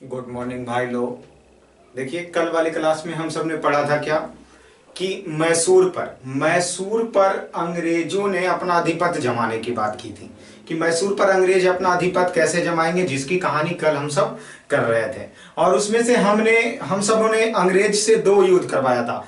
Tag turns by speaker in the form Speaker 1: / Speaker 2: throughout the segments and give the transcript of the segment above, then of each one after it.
Speaker 1: Good morning भाई लोग। देखिए, कल वाली क्लास में हम सब ने पढ़ा था क्या कि मैसूर पर अंग्रेजों ने अपना आधिपत्य जमाने की बात की थी कि मैसूर पर अंग्रेज अपना आधिपत्य कैसे जमाएंगे, जिसकी कहानी कल हम सब कर रहे थे। और उसमें से हम सबों ने अंग्रेज से दो युद्ध करवाया था।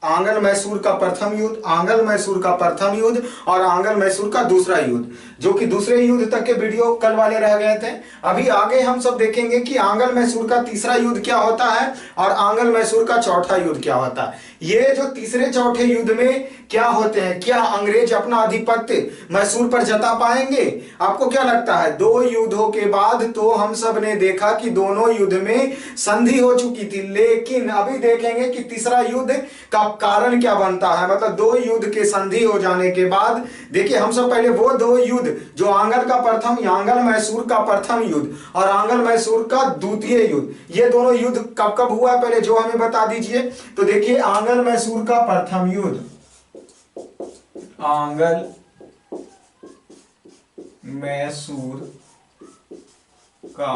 Speaker 1: आंग्ल मैसूर का प्रथम युद्ध, आंग्ल मैसूर का प्रथम युद्ध और आंग्ल मैसूर का दूसरा युद्ध, जो कि दूसरे युद्ध तक के वीडियो कल वाले रह गए थे। अभी आगे हम सब देखेंगे कि आंग्ल मैसूर का तीसरा युद्ध क्या होता है और आंग्ल मैसूर का चौथा युद्ध क्या होता है। ये जो तीसरे चौथे युद्ध में क्या होते हैं, क्या अंग्रेज अपना आधिपत्य मैसूर पर जता पाएंगे? आपको क्या लगता है? दो युद्धों के बाद तो हम सब ने देखा कि दोनों युद्ध में संधि हो चुकी थी, लेकिन अभी देखेंगे कि तीसरा युद्ध का कारण क्या बनता है। मतलब दो युद्ध के संधि हो जाने के बाद देखिए, हम सब पहले वो दो युद्ध जो आंग्ल मैसूर का प्रथम युद्ध और आंग्ल मैसूर का द्वितीय युद्ध, ये दोनों युद्ध कब कब हुआ पहले जो हमें बता दीजिए। तो देखिए, आंग्ल मैसूर का प्रथम युद्ध, आंग्ल मैसूर का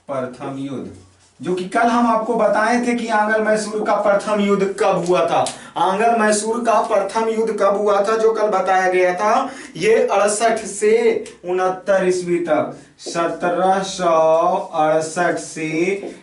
Speaker 1: प्रथम युद्ध, जो कि कल हम आपको बताए थे कि आंग्ल मैसूर का प्रथम युद्ध कब हुआ था। आंग्ल मैसूर का प्रथम युद्ध कब हुआ था जो कल बताया गया था? ये 68 से 69 ईस्वी तक, 1768 से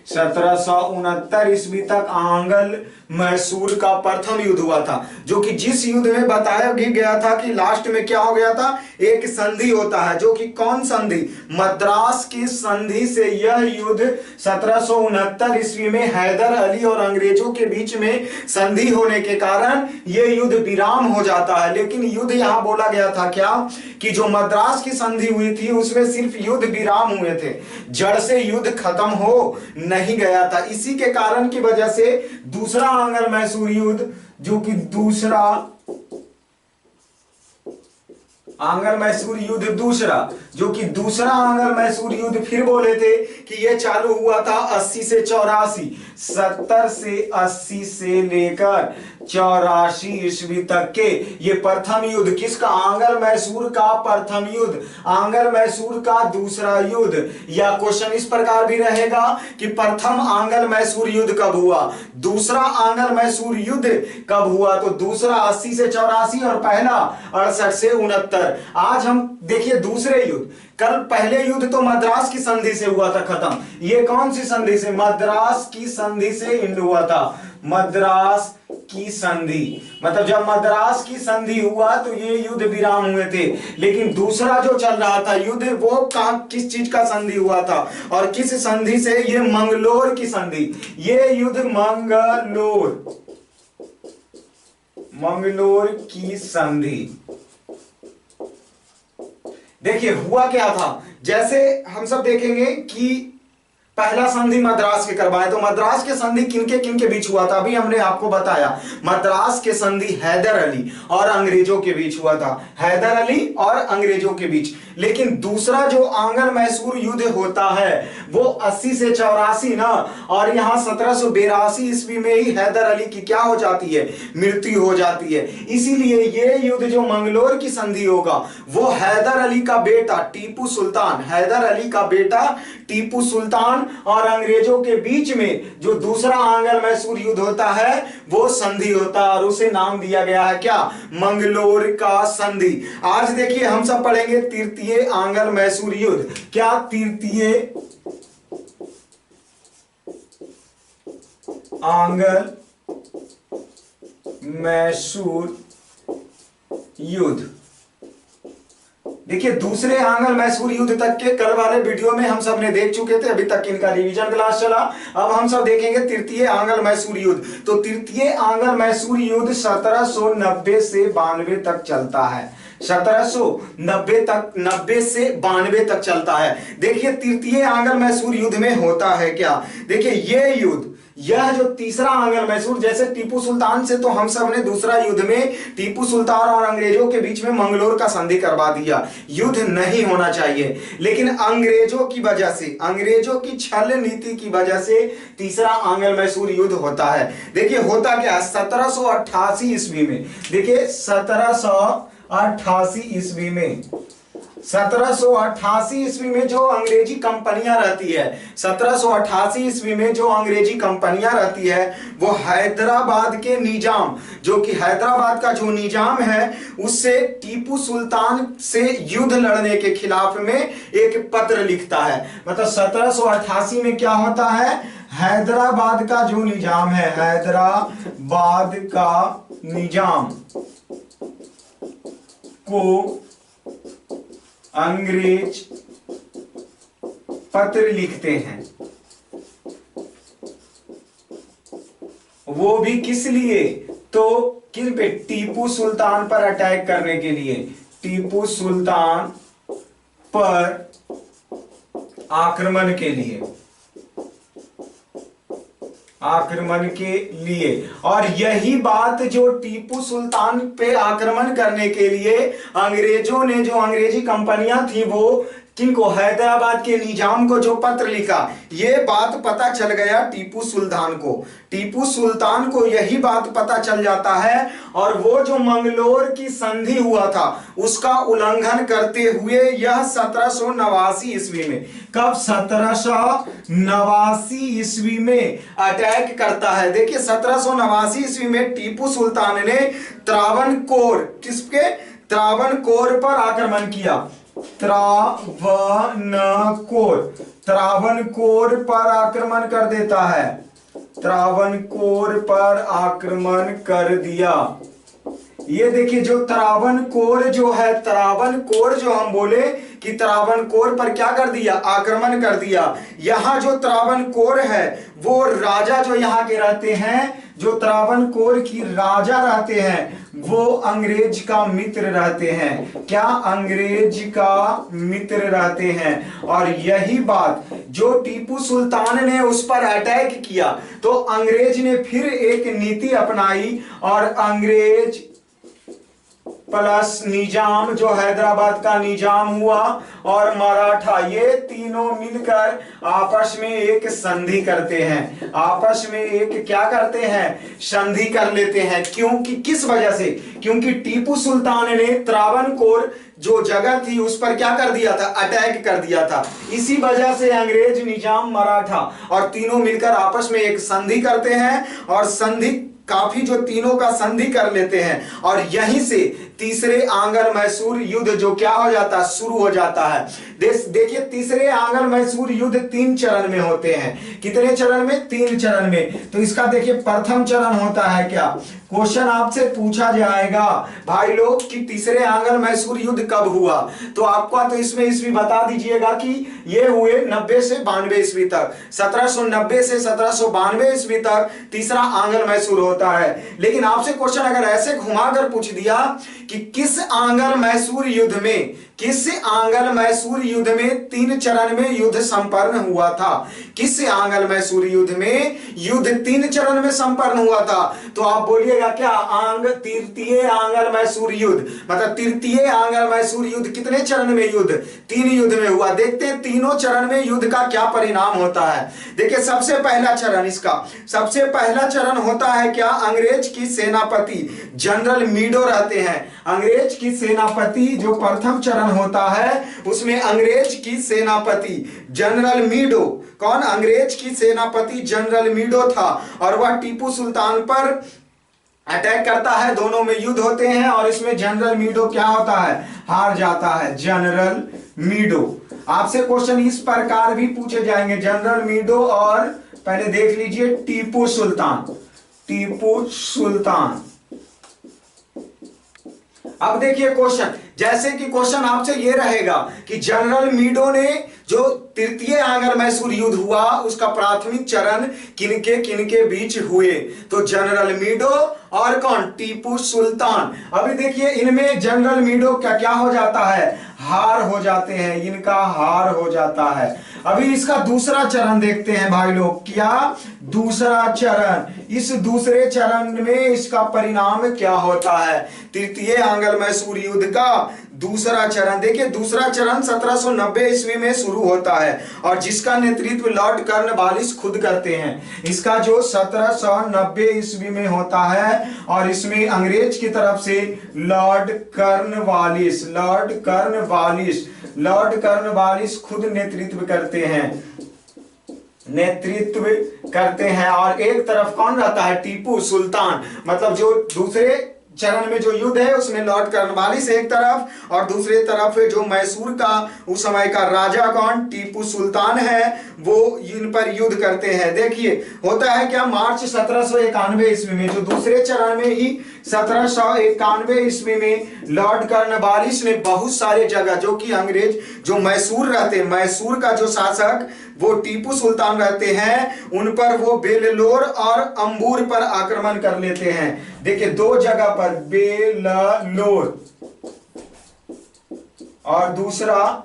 Speaker 1: 1769 ईस्वी तक आंग्ल मैसूर का प्रथम युद्ध हुआ था। जो कि जिस युद्ध में बताया भी गया था कि लास्ट में क्या हो गया था, एक संधि होता है, जो कि कौन संधि? मद्रास की संधि से यह युद्ध 1769 ईस्वी में हैदर अली और अंग्रेजों के बीच में संधि होने के कारण यह युद्ध विराम हो जाता है। लेकिन युद्ध यहां बोला गया था क्या कि जो मद्रास की संधि हुई थी उसमें सिर्फ युद्ध विराम हुए थे, जड़ से युद्ध खत्म हो नहीं गया था। इसी के कारण की वजह से दूसरा आंग्ल मैसूर युद्ध, जो कि दूसरा आंग्ल मैसूर युद्ध दूसरा आंग्ल मैसूर युद्ध फिर बोले थे कि यह चालू हुआ था 80 से 84, 70 से 80 से लेकर 84 ईस्वी तक के ये प्रथम युद्ध। किसका? आंग्ल मैसूर का प्रथम युद्ध, आंग्ल मैसूर का दूसरा युद्ध। या क्वेश्चन इस प्रकार भी रहेगा कि प्रथम आंग्ल मैसूर युद्ध कब हुआ, दूसरा आंग्ल मैसूर युद्ध कब हुआ? तो दूसरा 80 से 84 और पहला 68 से 69। आज हम देखिए दूसरे युद्ध। कल पहले युद्ध तो मद्रास की संधि से हुआ था खत्म। ये कौन सी संधि से? मद्रास की संधि से एंड हुआ था। मद्रास की संधि, मतलब जब मद्रास की संधि हुआ तो ये युद्ध विराम हुए थे। लेकिन दूसरा जो चल रहा था युद्ध, वो किस चीज का संधि हुआ था और किस संधि से? ये मंगलोर की संधि। ये युद्ध मंगलोर की संधि। देखिए हुआ क्या था, जैसे हम सब देखेंगे कि पहला संधि मद्रास के करवाए, तो मद्रास के संधि किनके किनके बीच हुआ था? अभी हमने आपको बताया, मद्रास के संधि हैदर अली और अंग्रेजों के बीच हुआ था, हैदर अली और अंग्रेजों के बीच। लेकिन दूसरा जो आंग्ल मैसूर युद्ध होता है वो 80 से 84 ना, और यहां 1782 ईस्वी में ही हैदर अली की क्या हो जाती है? मृत्यु हो जाती है। इसीलिए ये युद्ध जो मंगलोर की संधि होगा वो हैदर अली का बेटा टीपू सुल्तान, हैदर अली का बेटा टीपू सुल्तान और अंग्रेजों के बीच में जो दूसरा आंग्ल मैसूर युद्ध होता है वो संधि होता है, और उसे नाम दिया गया है क्या? मंगलोर का संधि। आज देखिए हम सब पढ़ेंगे तृतीय आंग्ल मैसूर युद्ध। क्या? तृतीय आंग्ल मैसूर युद्ध। देखिए दूसरे आंग्ल मैसूर युद्ध तक के कल वाले वीडियो में हम सब ने देख चुके थे, अभी तक इनका रिवीजन क्लास चला। अब हम सब देखेंगे तृतीय आंग्ल मैसूर युद्ध। तो तृतीय आंग्ल मैसूर युद्ध 1790 से 92 तक चलता है, 1790 से 92 तक चलता है। देखिए तृतीय आंग्ल मैसूर युद्ध में होता है क्या? देखिए ये युद्ध, यह जो तीसरा आंग्ल मैसूर, जैसे टीपू सुल्तान से तो हम सब ने दूसरा युद्ध में टीपू सुल्तान और अंग्रेजों के बीच में मंगलोर का संधि करवा दिया, युद्ध नहीं होना चाहिए। लेकिन अंग्रेजों की वजह से, अंग्रेजों की छल नीति की वजह से तीसरा आंग्ल मैसूर युद्ध होता है। देखिए होता क्या है, 1788 ईस्वी में, देखिए 1788 ईस्वी में 1788 ईस्वी में जो अंग्रेजी कंपनियां रहती है, 1788 ईस्वी में जो अंग्रेजी कंपनियां रहती है, वो हैदराबाद के निजाम, जो कि हैदराबाद का जो निजाम है, उससे टीपू सुल्तान से युद्ध लड़ने के खिलाफ में एक पत्र लिखता है। मतलब 1788 में क्या होता है, हैदराबाद का जो निजाम है, हैदराबाद का निजाम को अंग्रेज पत्र लिखते हैं। वो भी किस लिए, तो किस पे, टीपू सुल्तान पर अटैक करने के लिए, टीपू सुल्तान पर आक्रमण के लिए, आक्रमण के लिए। और यही बात जो टीपू सुल्तान पे आक्रमण करने के लिए अंग्रेजों ने, जो अंग्रेजी कंपनियां थी, वो किनको, हैदराबाद के निजाम को जो पत्र लिखा, ये बात पता चल गया टीपू सुल्तान को। टीपू सुल्तान को यही बात पता चल जाता है, और वो जो मंगलोर की संधि हुआ था उसका उल्लंघन करते हुए यह 1789 ईस्वी में, कब, 1789 ईस्वी में अटैक करता है। देखिए 1789 ईस्वी में टीपू सुल्तान ने त्रावणकोर, किसके, त्रावणकोर पर आक्रमण किया, त्रावणकोर पर आक्रमण कर देता है, त्रावणकोर पर आक्रमण कर दिया। ये देखिए जो त्रावणकोर जो है, त्रावणकोर जो हम बोले कि त्रावणकोर पर क्या कर दिया, आक्रमण कर दिया। यहां जो त्रावणकोर है वो राजा जो यहाँ के रहते हैं, जो त्रावणकोर की राजा रहते हैं, वो अंग्रेज का मित्र रहते हैं। क्या, अंग्रेज का मित्र रहते हैं। और यही बात जो टीपू सुल्तान ने उस पर अटैक किया, तो अंग्रेज ने फिर एक नीति अपनाई, और अंग्रेज प्लस निजाम, जो हैदराबाद का निजाम हुआ, और मराठा, ये तीनों मिलकर आपस में एक संधि करते हैं, आपस में एक क्या करते हैं, संधि कर लेते हैं। क्योंकि किस वजह से, क्योंकि टीपू सुल्तान ने त्रावणकोर जो जगह थी उस पर क्या कर दिया था, अटैक कर दिया था। इसी वजह से अंग्रेज, निजाम, मराठा और तीनों मिलकर आपस में एक संधि करते हैं, और संधि काफी जो तीनों का संधि कर लेते हैं, और यहीं से तीसरे आंग्ल मैसूर युद्ध जो क्या हो जाता है, शुरू हो जाता है। देखिए तीसरे आंग्ल मैसूर युद्ध 3 चरण में होते हैं। कितने चरण में, 3 चरण में। तो इसका देखिए प्रथम चरण होता है क्या, क्वेश्चन आपसे पूछा जाएगा भाई लोग कि तीसरे आंग्ल मैसूर युद्ध कब हुआ, तो आपका तो इसमें ईस्वी बता दीजिएगा कि ये हुए 90 से 92 ईस्वी तक, 1790 से 1792 ईस्वी तक तीसरा आंग्ल मैसूर होता है। लेकिन आपसे क्वेश्चन अगर ऐसे घुमाकर पूछ दिया कि किस आंग्ल मैसूर युद्ध में, किस आंग्ल मैसूर युद्ध में 3 चरण में युद्ध संपन्न हुआ था, किस आंग्ल मैसूर युद्ध में युद्ध 3 चरण में संपन्न हुआ था, तो आप बोलिएगा क्या, तृतीय आंग्ल मैसूर युद्ध। मतलब तृतीय आंग्ल मैसूर युद्ध कितने चरण में युद्ध, 3 युद्ध में हुआ। देखते हैं तीनों चरण में युद्ध का क्या परिणाम होता है। देखिए सबसे पहला चरण, इसका सबसे पहला चरण होता है क्या, अंग्रेज की सेनापति जनरल मीडो रहते हैं। अंग्रेज की सेनापति जो प्रथम चरण होता है उसमें अंग्रेज की सेनापति जनरल मीडो, कौन, अंग्रेज की सेनापति जनरल मीडो था, और वह टीपू सुल्तान पर अटैक करता है। दोनों में युद्ध होते हैं, और इसमें जनरल मीडो क्या होता है, हार जाता है, जनरल मीडो। आपसे क्वेश्चन इस प्रकार भी पूछे जाएंगे, जनरल मीडो और पहले देख लीजिए टीपू सुल्तान, टीपू सुल्तान। अब देखिए क्वेश्चन, जैसे कि क्वेश्चन आपसे ये रहेगा कि जनरल मीडो ने जो तृतीय आंग्ल मैसूर युद्ध हुआ उसका प्राथमिक चरण किनके किनके बीच हुए, तो जनरल मीडो और कौन, टीपू सुल्तान। अभी देखिए इनमें जनरल मीडो क्या क्या हो जाता है, हार हो जाते हैं, इनका हार हो जाता है। अभी इसका दूसरा चरण देखते हैं भाई लोग, क्या दूसरा चरण, इस दूसरे चरण में इसका परिणाम क्या होता है। तृतीय आंग्ल मैसूर युद्ध का दूसरा चरण, देखिए दूसरा चरण 1790 ईस्वी में शुरू होता है और जिसका नेतृत्व लॉर्ड कॉर्नवालिस खुद करते हैं। इसका जो 1790 ईस्वी में होता है और इसमें अंग्रेज की तरफ से लॉर्ड कॉर्नवालिस खुद नेतृत्व करते हैं और एक तरफ कौन रहता है, टीपू सुल्तान। मतलब जो दूसरे चरण में जो युद्ध है उसमें लॉर्ड कॉर्नवालिस एक तरफ और दूसरे तरफ जो मैसूर का उस समय का राजा कौन, टीपू सुल्तान है, वो इन पर युद्ध करते हैं। देखिए होता है क्या, मार्च 1791 ईस्वी में, जो दूसरे चरण में ही 1791 ईस्वी में लॉर्ड कॉर्नवालिस ने बहुत सारे जगह, जो कि अंग्रेज जो मैसूर का जो शासक वो टीपू सुल्तान रहते हैं, उन पर वो बेललोर और अंबूर पर आक्रमण कर लेते हैं। देखिए दो जगह पर, बेललोर और दूसरा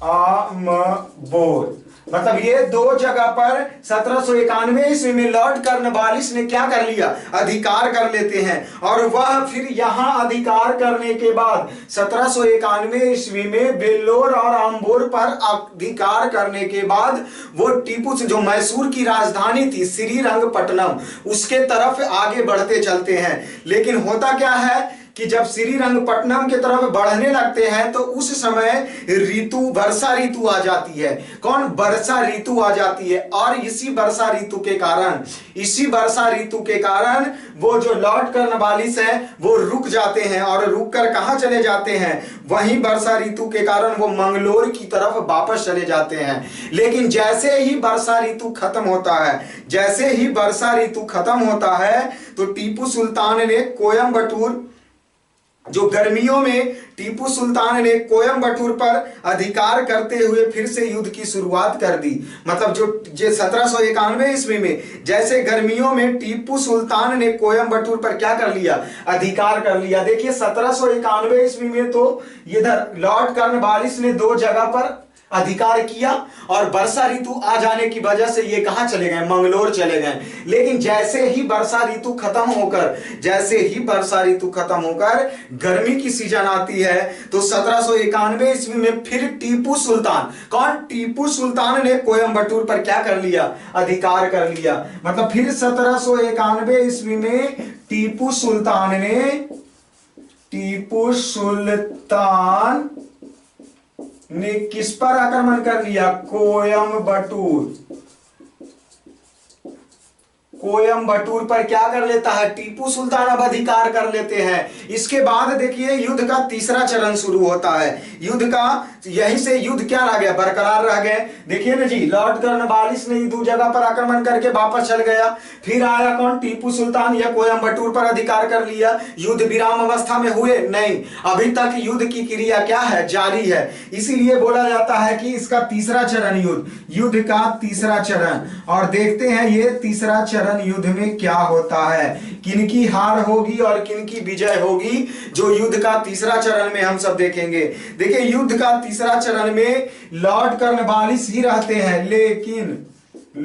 Speaker 1: आमबोर, मतलब ये दो जगह पर 1791 ईस्वी में लॉर्ड कॉर्नवालिस ने क्या कर लिया, अधिकार कर लेते हैं। और वह फिर यहां अधिकार करने के बाद 1791 ईस्वी में बेल्लोर और आम्बोर पर अधिकार करने के बाद वो टीपू से जो मैसूर की राजधानी थी श्रीरंगपट्टनम, उसके तरफ आगे बढ़ते चलते हैं। लेकिन होता क्या है कि जब श्रीरंगपट्टनम की तरफ बढ़ने लगते हैं तो उस समय वर्षा ऋतु आ जाती है। कौन, वर्षा ऋतु आ जाती है। और इसी वर्षा ऋतु के कारण वो जो लॉर्ड कॉर्नवालिस है वो रुक जाते हैं और रुक कर कहां चले जाते हैं, वहीं वर्षा ऋतु के कारण वो मंगलोर की तरफ वापस चले जाते हैं। लेकिन जैसे ही वर्षा ऋतु खत्म होता है तो टीपू सुल्तान ने कोयम्बटूर, जो गर्मियों में टीपू सुल्तान ने कोयम्बटूर पर अधिकार करते हुए फिर से युद्ध की शुरुआत कर दी। मतलब जो 1791 ईस्वी में जैसे गर्मियों में टीपू सुल्तान ने कोयम्बटूर पर क्या कर लिया, अधिकार कर लिया। देखिए 1791 ईस्वी में तो इधर लॉर्ड कॉर्नवालिस ने दो जगह पर अधिकार किया और वर्षा ऋतु आ जाने की वजह से ये कहां चले गए, मंगलोर चले गए। लेकिन जैसे ही वर्षा ऋतु खत्म होकर गर्मी की सीजन आती है तो 1791 ईस्वी में फिर टीपू सुल्तान ने कोयम्बटूर पर क्या कर लिया, अधिकार कर लिया। मतलब फिर 1791 ईस्वी में टीपू सुल्तान ने किस पर आक्रमण कर लिया, कोयम्बटूर पर क्या कर लेता है, टीपू सुल्तान अब अधिकार कर लेते हैं। इसके बाद देखिए युद्ध का तीसरा चरण शुरू होता है। युद्ध का यहीं से युद्ध क्या रह गया, बरकरार रह गए। देखिए ना जी, लॉर्ड कॉर्नवालिस ने दो जगह पर आक्रमण करके वापस चल गया। फिर आया कौन, टीपू सुल्तान, या कोयम्बटूर पर अधिकार कर लिया। युद्ध विराम अवस्था में हुए नहीं, अभी तक युद्ध की क्रिया क्या है, जारी है। इसीलिए बोला जाता है कि इसका तीसरा चरण युद्ध का तीसरा चरण। और देखते हैं ये तीसरा चरण युद्ध में क्या होता है, किनकी हार होगी और किनकी विजय होगी, जो युद्ध का तीसरा चरण में हम सब देखेंगे। देखिए युद्ध का तीसरा चरण में लॉर्ड कॉर्नवालिस ही रहते हैं, लेकिन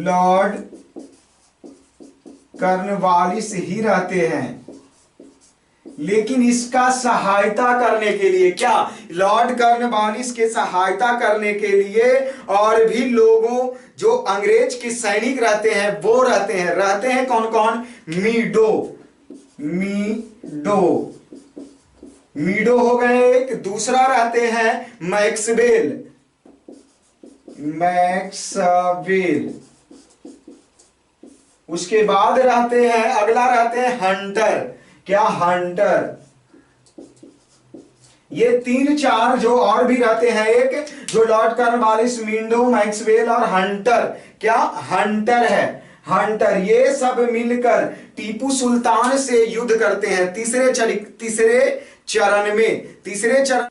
Speaker 1: लॉर्ड कॉर्नवालिस ही रहते हैं, लेकिन इसका सहायता करने के लिए क्या, लॉर्ड कॉर्नवालिस के सहायता करने के लिए और भी लोगों जो अंग्रेज के सैनिक रहते हैं वो रहते हैं कौन कौन, मीडो हो गए एक, दूसरा रहते हैं मैक्सवेल, उसके बाद रहते हैं, अगला रहते हैं हंटर, क्या, हंटर। ये 3-4 जो और भी रहते हैं, एक जो लॉर्ड कॉर्नवालिस, मीडो, मैक्सवेल और हंटर, क्या, हंटर है, हंटर। ये सब मिलकर टीपू सुल्तान से युद्ध करते हैं तीसरे चरण।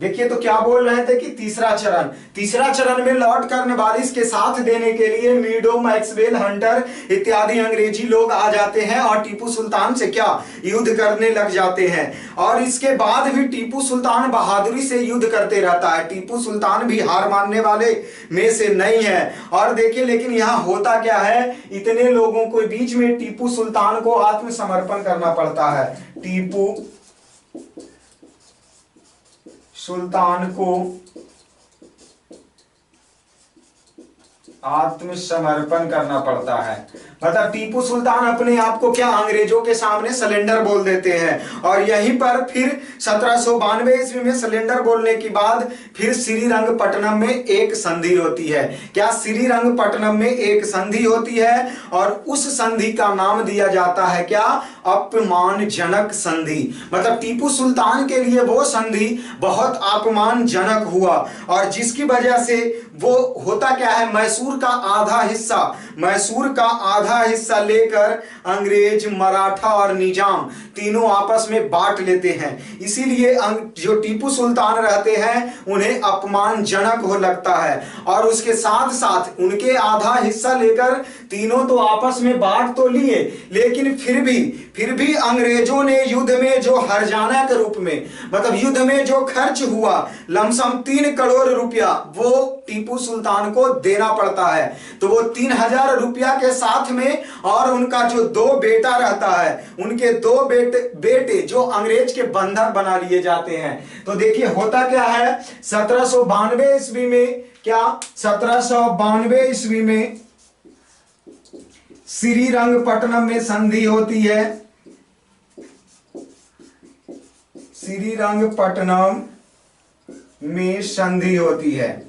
Speaker 1: देखिए तो क्या बोल रहे थे कि तीसरा चरण में लॉर्ड कॉर्नवालिस के साथ देने के लिए मीडो, मैक्सवेल, हंटर इत्यादि अंग्रेजी लोग आ जाते हैं और टीपू सुल्तान से क्या, युद्ध करने लग जाते हैं। और इसके बाद भी टीपू सुल्तान बहादुरी से युद्ध करते रहता है। टीपू सुल्तान भी हार मानने वाले में से नहीं है। और देखिए लेकिन यहां होता क्या है, इतने लोगों के बीच में टीपू सुल्तान को आत्मसमर्पण करना पड़ता है। टीपू सुल्तान को आत्मसमर्पण करना पड़ता है। मतलब टीपू सुल्तान अपने आप को क्या अंग्रेजों के सामने सलेंडर बोल देते हैं। और यहीं पर फिर 1792 ईस्वी में सलेंडर बोलने के बाद फिर श्रीरंगपट्टनम में एक संधि होती है। क्या श्रीरंगपट्टनम में एक संधि होती है और उस संधि का नाम दिया जाता है क्या, अपमानजनक संधि। मतलब टीपू सुल्तान के लिए वो संधि बहुत अपमानजनक हुआ और जिसकी वजह से वो होता क्या है, मैसूर का आधा हिस्सा लेकर अंग्रेज, मराठा और निजाम तीनों आपस में बांट लेते हैं। इसीलिए जो टीपू सुल्तान रहते हैं उन्हें अपमानजनक हो लगता है और उसके साथ साथ उनके आधा हिस्सा लेकर तीनों तो आपस में बांट तो लिए, लेकिन फिर भी अंग्रेजों ने युद्ध में जो हर्जाना के रूप में, मतलब युद्ध में जो खर्च हुआ लमसम 3 करोड़ रुपया, वो टीपू सुल्तान को देना पड़ता है। तो वो 3000 रुपया के साथ में और उनका जो 2 बेटा रहता है, उनके 2 बेटे जो अंग्रेज के बंधक बना लिए जाते हैं। तो देखिए होता क्या है, 1792 ईस्वी में, क्या 1792 ईस्वी में श्रीरंगपट्टनम में संधि होती है। श्रीरंगपट्टनम में संधि होती है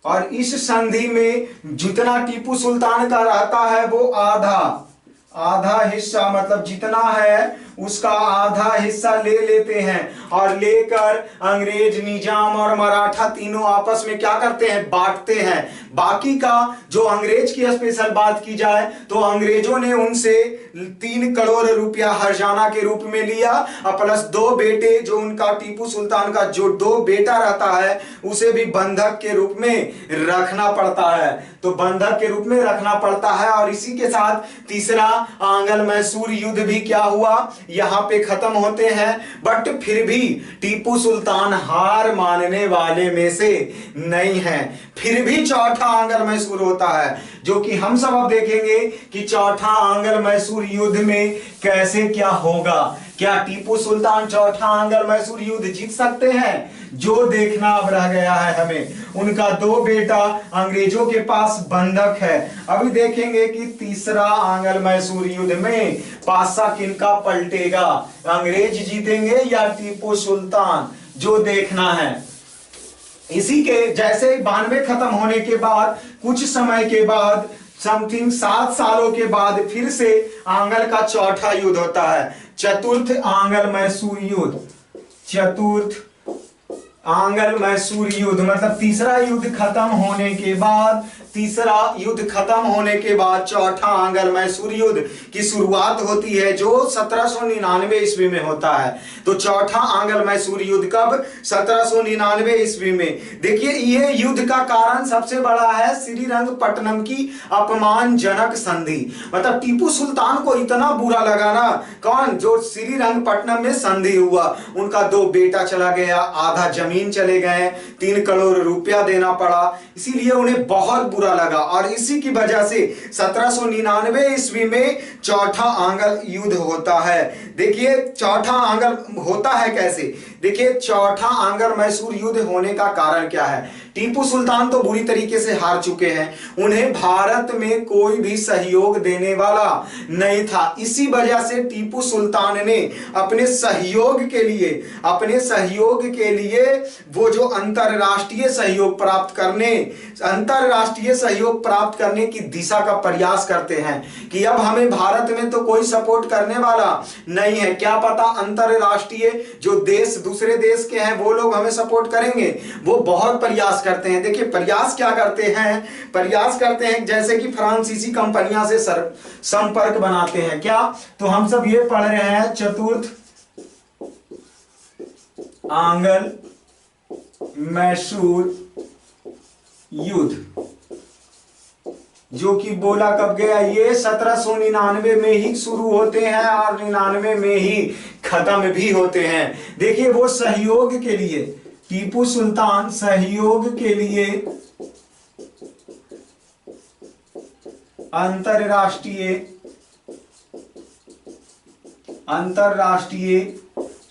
Speaker 1: और इस संधि में जितना टीपू सुल्तान का रहता है वो आधा हिस्सा, मतलब जितना है उसका आधा हिस्सा ले लेते हैं और लेकर अंग्रेज, निजाम और मराठा तीनों आपस में क्या करते हैं, बांटते हैं। बाकी का जो अंग्रेज की स्पेशल बात की जाए तो अंग्रेजों ने उनसे 3 करोड़ रुपया हर्जाना के रूप में लिया और प्लस 2 बेटे, जो उनका टीपू सुल्तान का जो 2 बेटा रहता है उसे भी बंधक के रूप में रखना पड़ता है। तो बंधक के रूप में रखना पड़ता है और इसी के साथ तीसरा आंग्ल मैसूर युद्ध भी क्या हुआ, यहां पे खत्म होते हैं। बट फिर भी टीपू सुल्तान हार मानने वाले में से नहीं है, फिर भी चौथा आंग्ल मैसूर होता है, जो कि हम सब अब देखेंगे कि चौथा आंग्ल मैसूर युद्ध में कैसे क्या होगा। क्या टीपू सुल्तान चौथा आंग्ल मैसूर युद्ध जीत सकते हैं, जो देखना अब रह गया है हमें। उनका 2 बेटा अंग्रेजों के पास बंधक है। अभी देखेंगे कि तीसरा आंग्ल मैसूर युद्ध में पासा किनका पलटेगा, अंग्रेज जीतेंगे या टीपू सुल्तान, जो देखना है। इसी के जैसे 92 खत्म होने के बाद कुछ समय के बाद समथिंग 7 सालों के बाद फिर से आंग्ल का चौथा युद्ध होता है, चतुर्थ आंग्ल मैसूर युद्ध। चतुर्थ आंग्ल मैसूर युद्ध मतलब तीसरा युद्ध खत्म होने के बाद, चौथा आंग्ल मैसूर युद्ध की शुरुआत होती है, जो 1799 ईस्वी में होता है। तो चौथा आंग्ल मैसूर युद्ध कब, 1799 ईस्वी में। देखिए ये युद्ध का कारण सबसे बड़ा है श्रीरंगपट्टनम की अपमानजनक संधि। मतलब टीपू सुल्तान को इतना बुरा लगा ना, कौन, जो श्रीरंगपट्टनम में संधि हुआ, उनका 2 बेटा चला गया, आधा जमीन चले गए, 3 करोड़ रुपया देना पड़ा, इसीलिए उन्हें बहुत बुरा लगा और इसी की वजह से 1799 ईस्वी में चौथा आंग्ल युद्ध होता है। देखिए चौथा आंग्ल होता है कैसे, देखिए चौथा आंग्ल मैसूर युद्ध होने का कारण क्या है। टीपू सुल्तान तो बुरी तरीके से हार चुके हैं, उन्हें भारत में कोई भी सहयोग देने वाला नहीं था। इसी वजह से टीपू सुल्तान ने अपने सहयोग के लिए वो जो अंतरराष्ट्रीय सहयोग प्राप्त करने की दिशा का प्रयास करते हैं कि अब हमें भारत में तो कोई सपोर्ट करने वाला नहीं है, क्या पता अंतरराष्ट्रीय जो देश, दूसरे देश के हैं वो लोग हमें सपोर्ट करेंगे। वो बहुत प्रयास करते हैं। देखिए प्रयास क्या करते हैं, जैसे कि फ्रांसीसी कंपनियां से संपर्क बनाते हैं। क्या, तो हम सब ये पढ़ रहे हैं चतुर्थ आंग्ल मैसूर युद्ध, जो कि बोला कब गया, ये 1799 में ही शुरू होते हैं और 99 में ही खत्म भी होते हैं। देखिए वो सहयोग के लिए, टीपू सुल्तान सहयोग के लिए अंतरराष्ट्रीय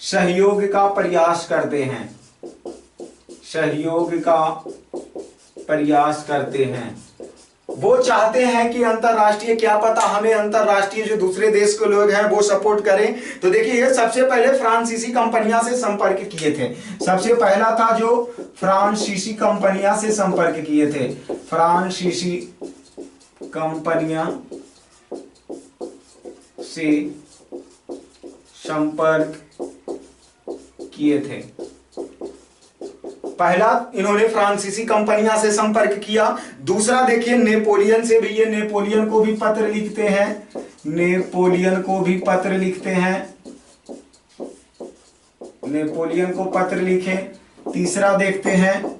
Speaker 1: सहयोग का प्रयास करते हैं, सहयोग का प्रयास करते हैं। वो चाहते हैं कि अंतरराष्ट्रीय, क्या पता हमें अंतरराष्ट्रीय जो दूसरे देश के लोग हैं वो सपोर्ट करें। तो देखिए ये सबसे पहले फ्रांसीसी कंपनियां से संपर्क किए थे। सबसे पहला था जो फ्रांसीसी कंपनियां से संपर्क किए थे, फ्रांसीसी कंपनियां से संपर्क किए थे। पहला इन्होंने फ्रांसीसी कंपनियां से संपर्क किया। दूसरा देखिए नेपोलियन से भी, ये नेपोलियन को भी पत्र लिखते हैं, नेपोलियन को भी पत्र लिखते हैं, नेपोलियन को पत्र लिखे। तीसरा देखते हैं,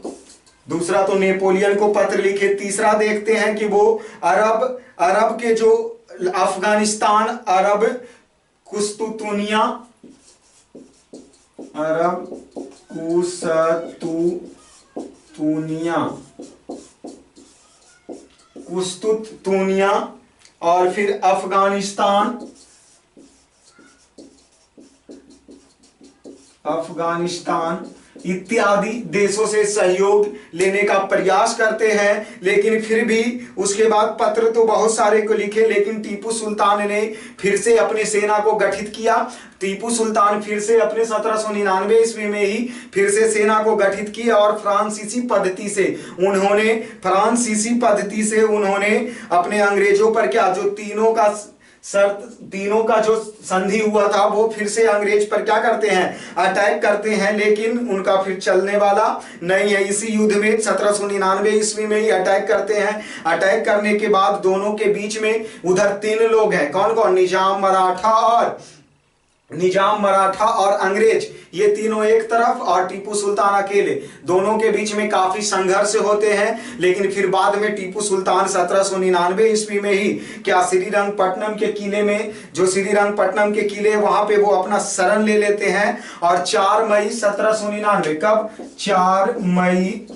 Speaker 1: दूसरा तो नेपोलियन को पत्र लिखे, तीसरा देखते हैं कि वो अरब के जो अफगानिस्तान, अरब कुस्तुतुनिया, अरब कुस्तुतुनिया और फिर अफगानिस्तान इत्यादि देशों से सहयोग लेने का प्रयास करते हैं। लेकिन फिर भी उसके बाद पत्र तो बहुत सारे को लिखे, लेकिन टीपू सुल्तान ने फिर से अपनी सेना को गठित किया। टीपू सुल्तान फिर से अपने 1799 ईस्वी में ही फिर से सेना को गठित किया और फ्रांसीसी पद्धति से उन्होंने अपने अंग्रेजों पर क्या, जो तीनों का जो संधि हुआ था वो फिर से अंग्रेज पर क्या करते हैं, अटैक करते हैं। लेकिन उनका फिर चलने वाला नहीं है। इसी युद्ध में 1799 ईस्वी में ही अटैक करते हैं। अटैक करने के बाद दोनों के बीच में उधर 3 लोग हैं, कौन कौन, निजाम मराठा और अंग्रेज, ये तीनों एक तरफ और टीपू सुल्तान अकेले। दोनों के बीच में काफी संघर्ष होते हैं। लेकिन फिर बाद में टीपू सुल्तान 1799 ईस्वी में ही क्या श्रीरंगपट्टनम के किले में, जो श्रीरंगपट्टनम के किले वहां पे वो अपना शरण ले लेते हैं। और 4 मई 1799, कब, 4 मई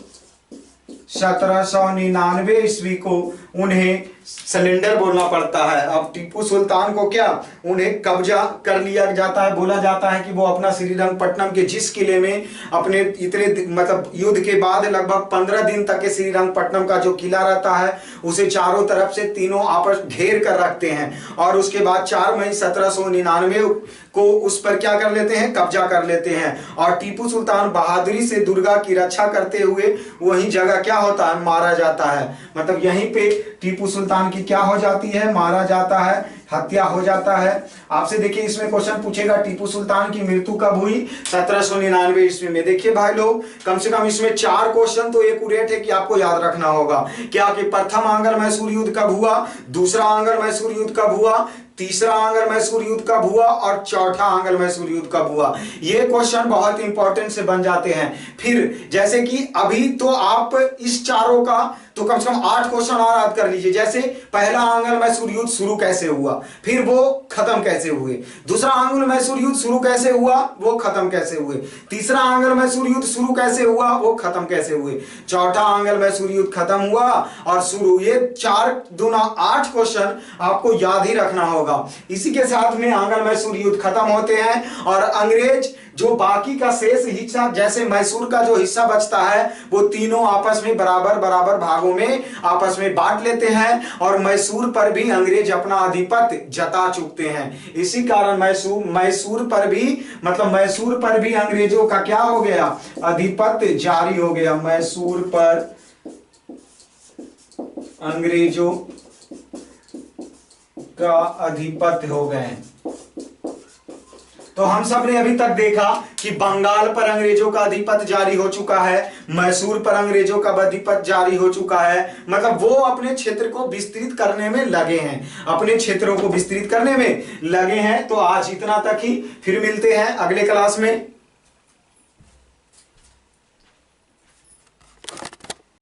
Speaker 1: 1799 ईस्वी को उन्हें सिलेंडर बोलना पड़ता है। अब टीपू सुल्तान को क्या, उन्हें कब्जा कर लिया जाता है। बोला जाता है कि वो अपना श्रीरंगपट्टनम के जिस किले में अपने इतने मतलब युद्ध के बाद लगभग 15 दिन तक के श्रीरंगपट्टनम का जो किला रहता है उसे चारों तरफ से तीनों आपस घेर कर रखते हैं। और उसके बाद 4 मई 1799 को उस पर क्या कर लेते हैं, कब्जा कर लेते हैं। और टीपू सुल्तान बहादुरी से दुर्गा की रक्षा करते हुए वही जगह क्या होता है, मारा जाता है। मतलब यहीं पे टीपू सुल्तान की क्या हो जाती है, मारा जाता है, हत्या हो जाता है। आपसे देखिए इसमें क्वेश्चन पूछेगा टीपू सुल्तान की मृत्यु कब हुई, 1799 ईस्वी में। देखिए भाई लोग, कम से कम इसमें 4 क्वेश्चन तो एक्यूरेट है कि आपको याद रखना होगा। क्या कि प्रथम आंग्ल मैसूर युद्ध कब हुआ, दूसरा आंग्ल मैसूर युद्ध कब हुआ, तीसरा आंग्ल मैसूर युद्ध कब हुआ और चौथा आंग्ल मैसूर युद्ध कब हुआ। ये क्वेश्चन बहुत इंपॉर्टेंट से बन जाते हैं। फिर जैसे कि अभी तो आप इस चारों का तो कम से कम 8 क्वेश्चन और याद कर लीजिए। जैसे पहला आंग्ल मैसूर युद्ध शुरू कैसे हुआ, फिर वो खत्म कैसे हुए, दूसरा आंग्ल मैसूर युद्ध शुरू कैसे हुआ, वो खत्म कैसे हुए, तीसरा आंग्ल मैसूर युद्ध शुरू कैसे हुआ, वो खत्म कैसे हुए, चौथा आंग्ल मैसूर युद्ध खत्म हुआ और शुरू। ये 4 दूना 8 क्वेश्चन आपको याद ही रखना होगा। इसी के साथ में आंग्ल मैसूर युद्ध खत्म होते हैं और अंग्रेज जो बाकी का शेष हिस्सा, जैसे मैसूर का जो हिस्सा बचता है वो तीनों आपस में बराबर बराबर भागों में आपस में बांट लेते हैं और मैसूर पर भी अंग्रेज अपना आधिपत्य जता चुकते हैं। इसी कारण मैसूर पर भी अंग्रेजों का क्या हो गया, आधिपत्य जारी हो गया। मैसूर पर अंग्रेजों का आधिपत्य हो गए। तो हम सब ने अभी तक देखा कि बंगाल पर अंग्रेजों का आधिपत्य जारी हो चुका है, मैसूर पर अंग्रेजों का आधिपत्य जारी हो चुका है। मतलब वो अपने क्षेत्र को विस्तृत करने में लगे हैं, अपने क्षेत्रों को विस्तृत करने में लगे हैं। तो आज इतना तक ही, फिर मिलते हैं अगले क्लास में।